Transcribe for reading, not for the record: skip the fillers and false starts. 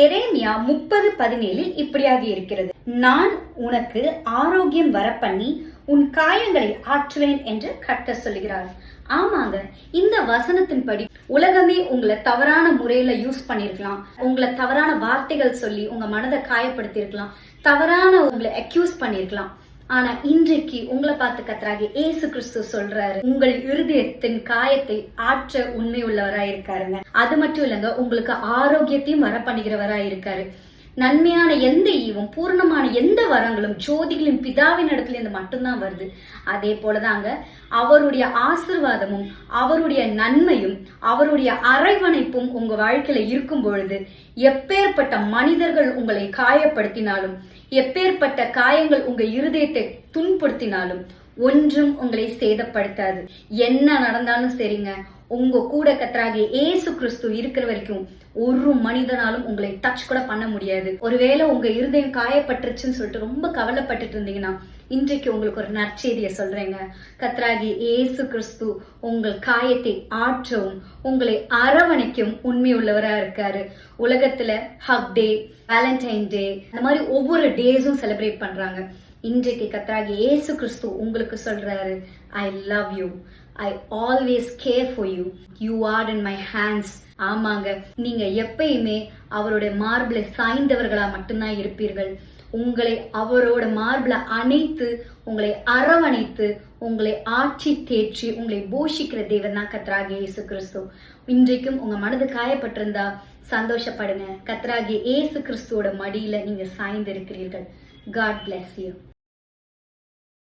எரேமியா 30:17 இப்படியாக இருக்கிறது, நான் உனக்கு ஆரோக்கியம் வரப்பண்ணி உன் காயங்களை ஆற்றுவேன் என்று கர்த்தர் சொல்லுகிறார். ஆமாங்க, இந்த வசனத்தின்படி உலகமே உங்களை தவறான முறையில யூஸ் பண்ணிருக்கலாம், உங்களை தவறான வார்த்தைகள் சொல்லி உங்க மனதை காயப்படுத்தி இருக்கலாம், தவறான உங்களை அக்யூஸ் பண்ணிருக்கலாம். ஆனா இன்றைக்கு உங்களை பார்த்து கர்த்தராகிய இயேசு கிறிஸ்து சொல்றாரு, உங்கள் இருதயத்தின் காயத்தை ஆற்ற உண்மை உள்ளவராய் இருக்காருங்க. அது மட்டும் இல்லைங்க, உங்களுக்கு ஆரோக்கியத்தையும் வர பண்ணுகிறவராய் இருக்காரு. நன்மையான எந்த ஈவும் பூர்ணமான எந்த வரங்களும் ஜோதிகளின் பிதாவின் இடத்துல இருந்து மட்டும்தான் வருது. அதே போலதாங்க அவருடைய ஆசீர்வாதமும் அவருடைய நன்மையும் அவருடைய அரவணைப்பும் உங்க வாழ்க்கையில இருக்கும் பொழுது எப்பேற்பட்ட மனிதர்கள் உங்களை காயப்படுத்தினாலும், எப்பேற்பட்ட காயங்கள் உங்க இருதயத்தை துன்புறுத்தினாலும் ஒன்றும் உங்களை சேதப்படுத்தாது. என்ன நடந்தாலும் சரிங்க, உங்க கூட கர்த்தராகிய இயேசு கிறிஸ்து இருக்கிற வரைக்கும் ஒரு மனிதனாலும் உங்களை டச் கூட பண்ண முடியாது. ஒருவேளை உங்க இருதயம் காயப்பட்டுருச்சுன்னு சொல்லிட்டு ரொம்ப கவலைப்பட்டுட்டு இருந்தீங்கன்னா இன்றைக்கு உங்களுக்கு ஒரு நற்செய்தியை சொல்றேங்க. கர்த்தராகிய இயேசு கிறிஸ்து உங்கள் காயத்தை ஆற்றவும் உங்களை அரவணைக்கும் உண்மை உள்ளவரா இருக்காரு. உலகத்துல ஹக் டே, வேலண்டைன் டே, அந்த மாதிரி ஒவ்வொரு டேஸும் செலிப்ரேட் பண்றாங்க. இன்றைக்கு கர்த்தராகிய இயேசு கிறிஸ்து உங்களுக்கு சொல்றாரு, I love you, I always care for you. You are in my hands. ஆமாங்க, நீங்க எப்பயுமே அவருடைய மார்பிளை சாய்ந்தவர்களா மட்டும்தான் இருப்பீர்கள். உங்களை அவரோட மார்பிள அணைத்து உங்களை அரவணைத்து உங்களை ஆட்சி தேற்றி உங்களை போஷிக்கிற தேவன் தான் கர்த்தராகிய இயேசு கிறிஸ்து. இன்றைக்கும் உங்க மனது காயப்பட்டிருந்தா சந்தோஷப்படுங்க. கர்த்தராகிய இயேசு கிறிஸ்துவோட மடியில நீங்க சாய்ந்து இருக்கிறீர்கள். God bless you.